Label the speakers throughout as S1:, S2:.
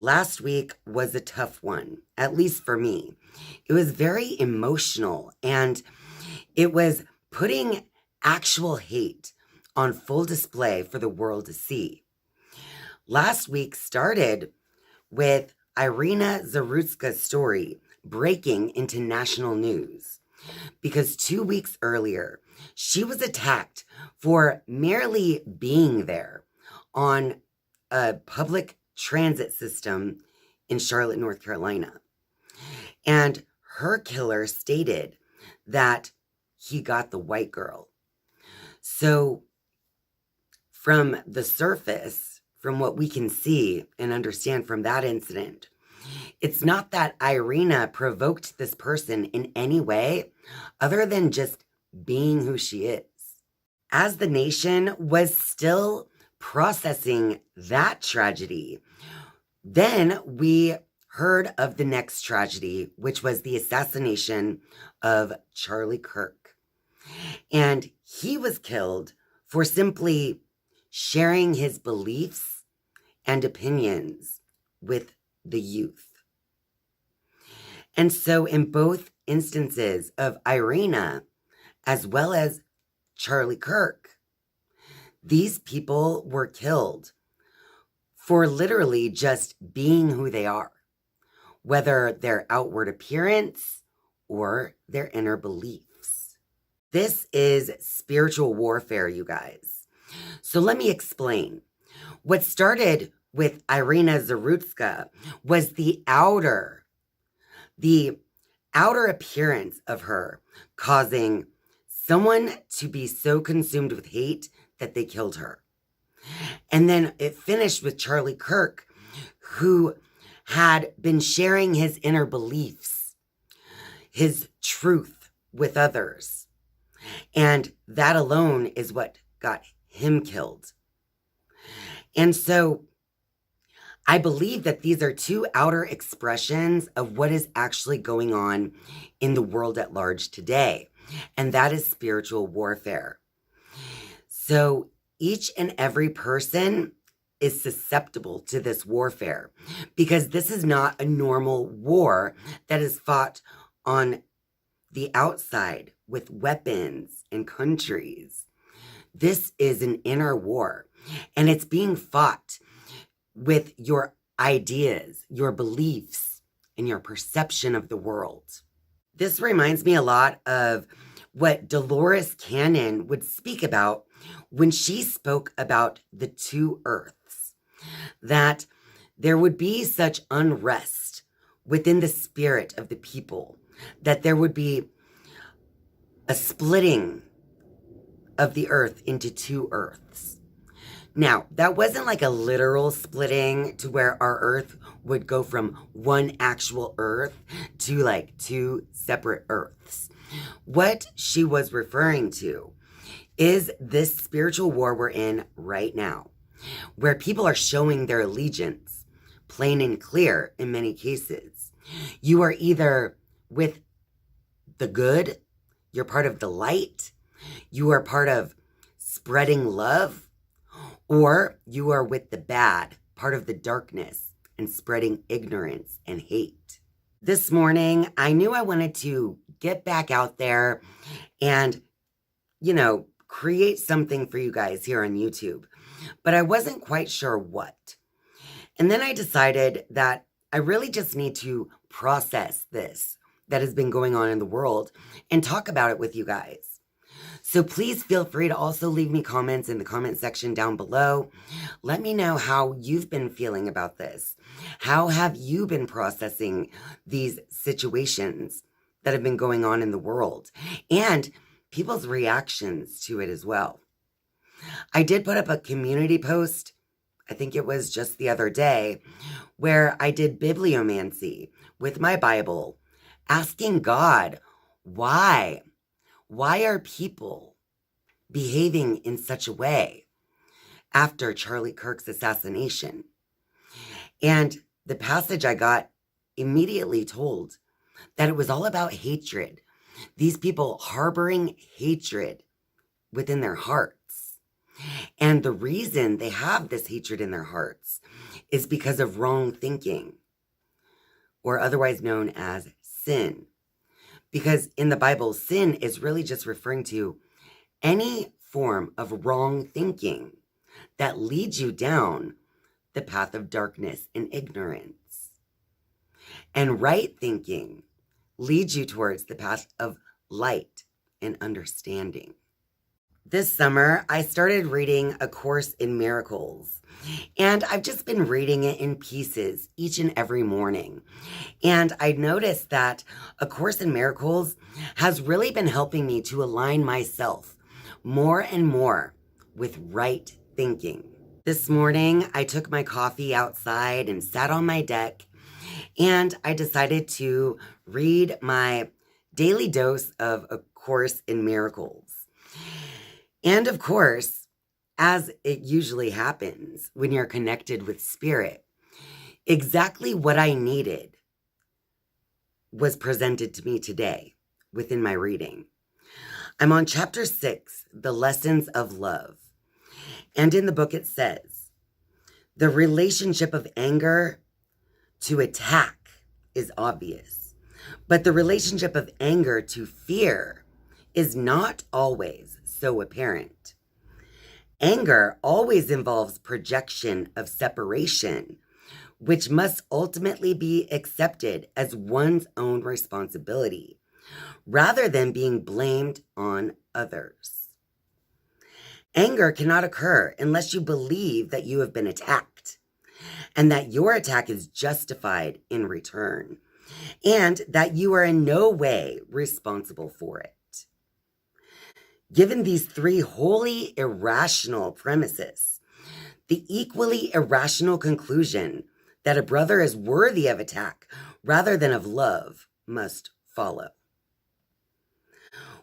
S1: Last week was a tough one, at least for me. It was very emotional and it was putting actual hate on full display for the world to see. Last week started with Irina Zarutska's story breaking into national news because 2 weeks earlier, she was attacked for merely being there on a public transit system in Charlotte, North Carolina. And her killer stated that he got the white girl. So from the surface, from what we can see and understand from that incident, it's not that Irina provoked this person in any way other than just being who she is. As the nation was still processing that tragedy, then we heard of the next tragedy, which was the assassination of Charlie Kirk. And he was killed for simply sharing his beliefs and opinions with the youth. And so in both instances of Irina, as well as Charlie Kirk, these people were killed for literally just being who they are, whether their outward appearance or their inner beliefs. This is spiritual warfare, you guys. So let me explain. What started with Irina Zarutska was the outer appearance of her causing someone to be so consumed with hate that they killed her. And then it finished with Charlie Kirk, who had been sharing his inner beliefs, his truth with others. And that alone is what got him killed. And so I believe that these are two outer expressions of what is actually going on in the world at large today. And that is spiritual warfare. So each and every person is susceptible to this warfare because this is not a normal war that is fought on the outside with weapons and countries. This is an inner war, and it's being fought with your ideas, your beliefs, and your perception of the world. This reminds me a lot of what Dolores Cannon would speak about when she spoke about the two earths, that there would be such unrest within the spirit of the people, that there would be a splitting of the earth into two earths. Now, that wasn't like a literal splitting to where our earth would go from one actual earth to like two separate earths. What she was referring to is this spiritual war we're in right now, where people are showing their allegiance, plain and clear in many cases. You are either with the good, you're part of the light, you are part of spreading love, or you are with the bad, part of the darkness and spreading ignorance and hate. This morning, I knew I wanted to get back out there and, create something for you guys here on YouTube, but I wasn't quite sure what. And then I decided that I really just need to process this that has been going on in the world and talk about it with you guys. So please feel free to also leave me comments in the comment section down below. Let me know how you've been feeling about this. How have you been processing these situations that have been going on in the world and people's reactions to it as well? I did put up a community post, I think it was just the other day, where I did bibliomancy with my Bible, asking God, why? Why are people behaving in such a way after Charlie Kirk's assassination? And the passage I got immediately told that it was all about hatred. These people harboring hatred within their hearts. And the reason they have this hatred in their hearts is because of wrong thinking, or otherwise known as sin. Because in the Bible, sin is really just referring to any form of wrong thinking that leads you down the path of darkness and ignorance. And right thinking leads you towards the path of light and understanding. This summer, I started reading A Course in Miracles, and I've just been reading it in pieces each and every morning. And I noticed that A Course in Miracles has really been helping me to align myself more and more with right thinking. This morning, I took my coffee outside and sat on my deck, and I decided to read my daily dose of A Course in Miracles. And of course, as it usually happens when you're connected with spirit, exactly what I needed was presented to me today within my reading. I'm on chapter 6, The Lessons of Love. And in the book it says, the relationship of anger to attack is obvious, but the relationship of anger to fear is not always so apparent. Anger always involves projection of separation, which must ultimately be accepted as one's own responsibility, rather than being blamed on others. Anger cannot occur unless you believe that you have been attacked, and that your attack is justified in return, and that you are in no way responsible for it. Given these three wholly irrational premises, the equally irrational conclusion that a brother is worthy of attack rather than of love must follow.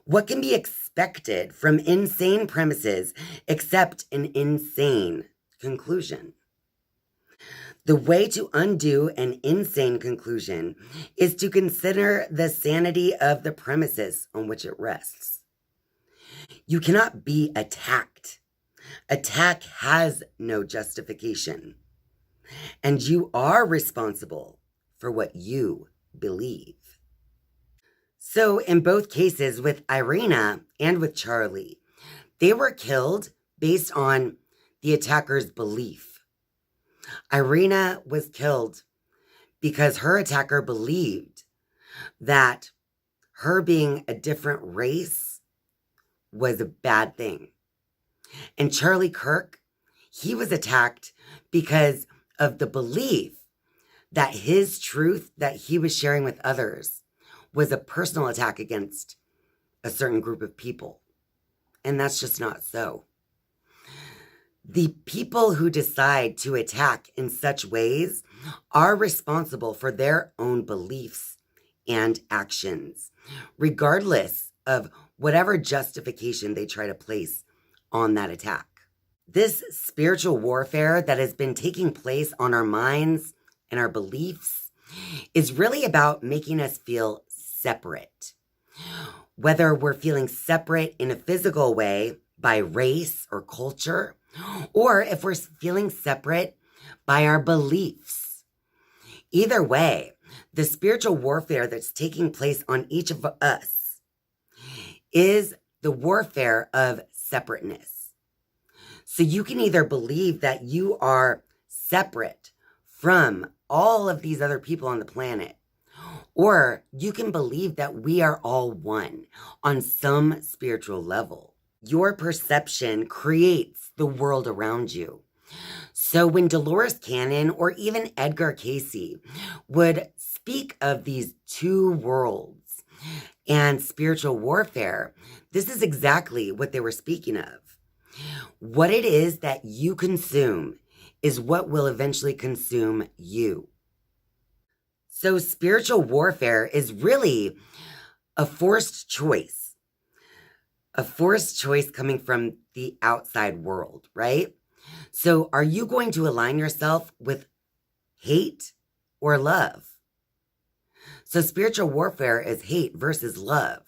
S1: What can be expected from insane premises except an insane conclusion? The way to undo an insane conclusion is to consider the sanity of the premises on which it rests. You cannot be attacked. Attack has no justification. And you are responsible for what you believe. So in both cases with Irina and with Charlie, they were killed based on the attacker's belief. Irina was killed because her attacker believed that her being a different race was a bad thing. And Charlie Kirk, he was attacked because of the belief that his truth that he was sharing with others was a personal attack against a certain group of people. And that's just not so. The people who decide to attack in such ways are responsible for their own beliefs and actions, regardless of whatever justification they try to place on that attack. This spiritual warfare that has been taking place on our minds and our beliefs is really about making us feel separate. Whether we're feeling separate in a physical way by race or culture, or if we're feeling separate by our beliefs. Either way, the spiritual warfare that's taking place on each of us is the warfare of separateness. So you can either believe that you are separate from all of these other people on the planet, or you can believe that we are all one on some spiritual level. Your perception creates the world around you. So when Dolores Cannon or even Edgar Cayce would speak of these two worlds and spiritual warfare, this is exactly what they were speaking of. What it is that you consume is what will eventually consume you. So spiritual warfare is really a forced choice. A forced choice coming from the outside world, right? So are you going to align yourself with hate or love? So spiritual warfare is hate versus love,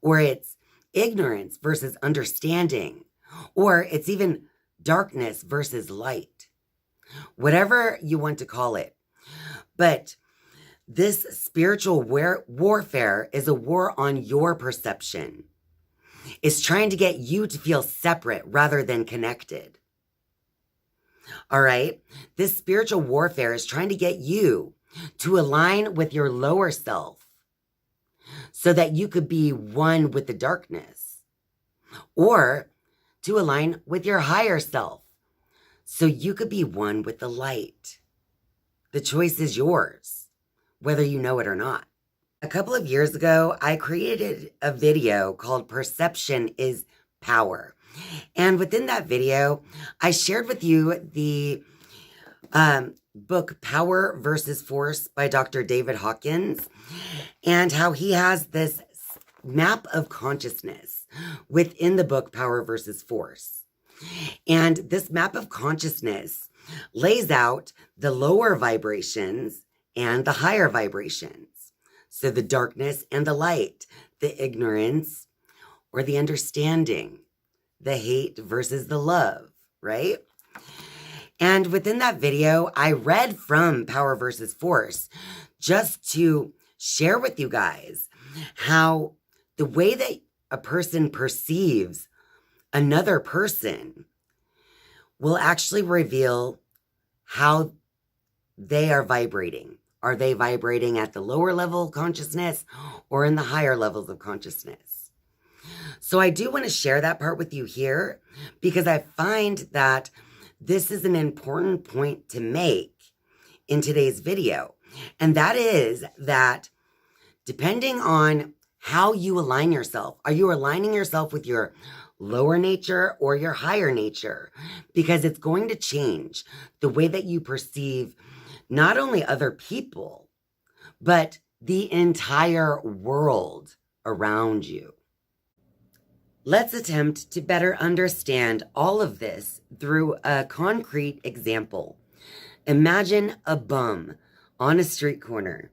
S1: or it's ignorance versus understanding, or it's even darkness versus light. whatever you want to call it. But this spiritual warfare is a war on your perception. It's trying to get you to feel separate rather than connected. All right? This spiritual warfare is trying to get you to align with your lower self so that you could be one with the darkness, or to align with your higher self so you could be one with the light. The choice is yours, whether you know it or not. A couple of years ago, I created a video called Perception is Power. And within that video, I shared with you the book Power versus Force by Dr. David Hawkins, and how he has this map of consciousness within the book Power versus Force. And this map of consciousness lays out the lower vibrations and the higher vibrations. So the darkness and the light, the ignorance or the understanding, the hate versus the love, right? And within that video, I read from Power versus Force just to share with you guys how the way that a person perceives another person will actually reveal how they are vibrating. Are they vibrating at the lower level of consciousness or in the higher levels of consciousness? So I do want to share that part with you here because I find that this is an important point to make in today's video. And that is that depending on how you align yourself, are you aligning yourself with your lower nature or your higher nature? Because it's going to change the way that you perceive not only other people, but the entire world around you. Let's attempt to better understand all of this through a concrete example. Imagine a bum on a street corner.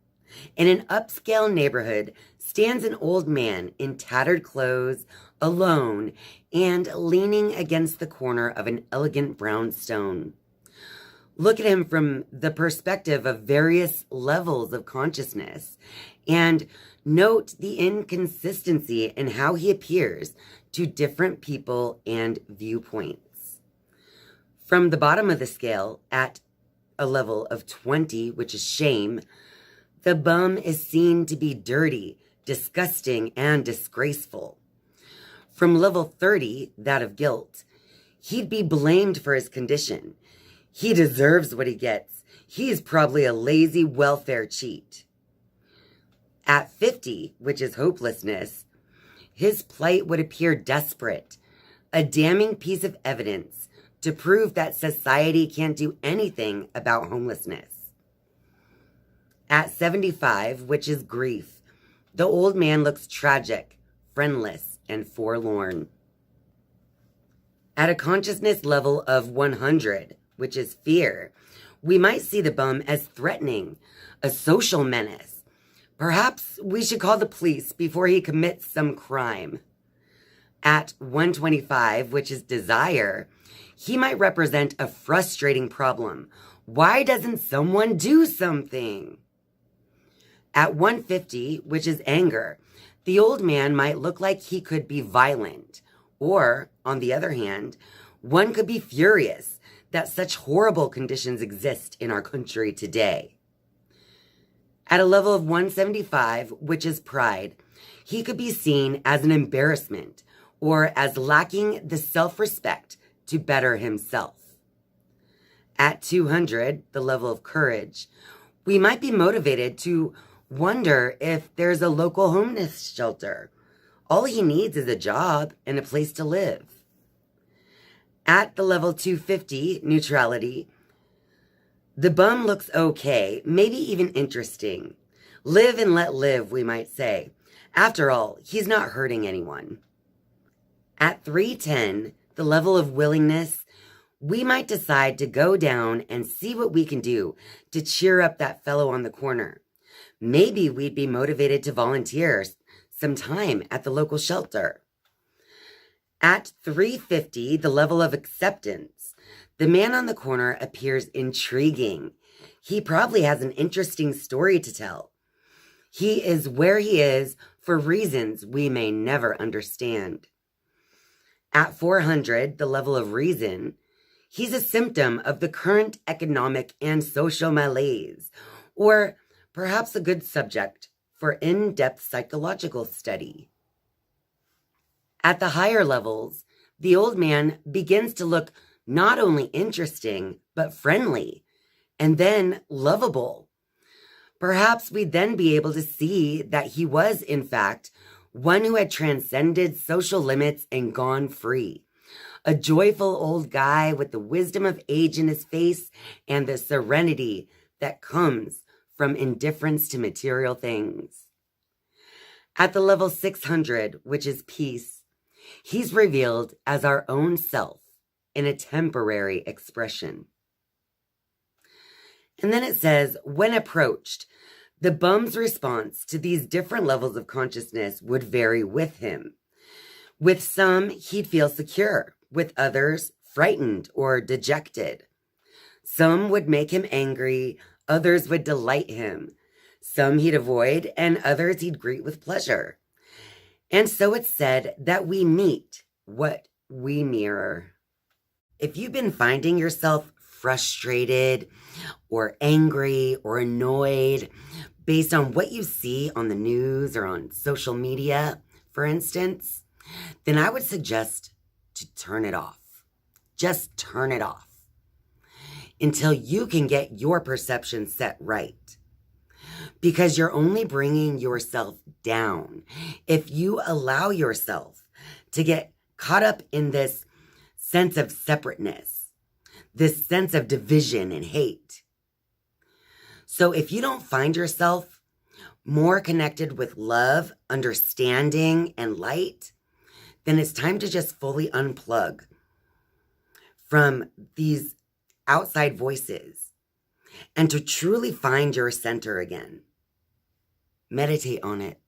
S1: In an upscale neighborhood stands an old man in tattered clothes, alone, and leaning against the corner of an elegant brownstone. Look at him from the perspective of various levels of consciousness and note the inconsistency in how he appears to different people and viewpoints. From the bottom of the scale, at a level of 20, which is shame, the bum is seen to be dirty, disgusting, and disgraceful. From level 30, that of guilt, he'd be blamed for his condition. He deserves what he gets. He's probably a lazy welfare cheat. At 50, which is hopelessness, his plight would appear desperate, a damning piece of evidence to prove that society can't do anything about homelessness. At 75, which is grief, the old man looks tragic, friendless, and forlorn. At a consciousness level of 100, which is fear, we might see the bum as threatening, a social menace. Perhaps we should call the police before he commits some crime. At 125, which is desire, he might represent a frustrating problem. Why doesn't someone do something? At 150, which is anger, the old man might look like he could be violent. Or, on the other hand, one could be furious that such horrible conditions exist in our country today. At a level of 175, which is pride, he could be seen as an embarrassment or as lacking the self-respect to better himself. At 200, the level of courage, we might be motivated to wonder if there's a local homeless shelter. All he needs is a job and a place to live. At the level 250, neutrality, the bum looks okay, maybe even interesting. Live and let live, we might say. After all, he's not hurting anyone. At 310, the level of willingness, we might decide to go down and see what we can do to cheer up that fellow on the corner. Maybe we'd be motivated to volunteer some time at the local shelter. At 350, the level of acceptance, The man on the corner appears intriguing. He probably has an interesting story to tell. He is where he is for reasons we may never understand. At 400, the level of reason, he's a symptom of the current economic and social malaise, or perhaps a good subject for in-depth psychological study. At the higher levels, the old man begins to look not only interesting, but friendly, and then lovable. Perhaps we'd then be able to see that he was, in fact, one who had transcended social limits and gone free. A joyful old guy with the wisdom of age in his face and the serenity that comes from indifference to material things. At the level 600, which is peace, he's revealed as our own self in a temporary expression. And then it says, when approached, the bum's response to these different levels of consciousness would vary with him. With some, he'd feel secure. With others, frightened or dejected. Some would make him angry. Others would delight him. Some he'd avoid, and others he'd greet with pleasure. And so it's said that we meet what we mirror. If you've been finding yourself frustrated or angry or annoyed based on what you see on the news or on social media, for instance, then I would suggest to turn it off. Just turn it off until you can get your perception set right. Because you're only bringing yourself down if you allow yourself to get caught up in this sense of separateness, this sense of division and hate. So if you don't find yourself more connected with love, understanding, and light, then it's time to just fully unplug from these outside voices and to truly find your center again. Meditate on it.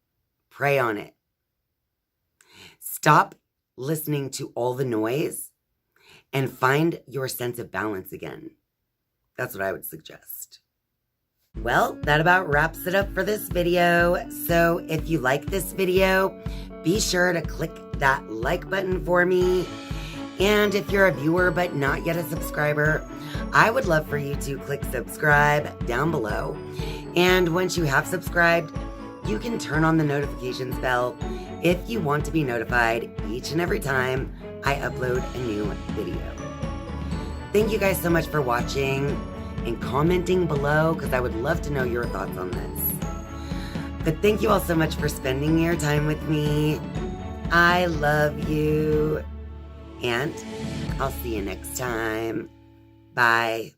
S1: Pray on it. Stop listening to all the noise and find your sense of balance again. That's what I would suggest. Well, that about wraps it up for this video. So if you like this video, be sure to click that like button for me. And if you're a viewer but not yet a subscriber, I would love for you to click subscribe down below. And once you have subscribed, you can turn on the notifications bell if you want to be notified each and every time I upload a new video. Thank you guys so much for watching and commenting below, because I would love to know your thoughts on this. But thank you all so much for spending your time with me. I love you. And I'll see you next time. Bye.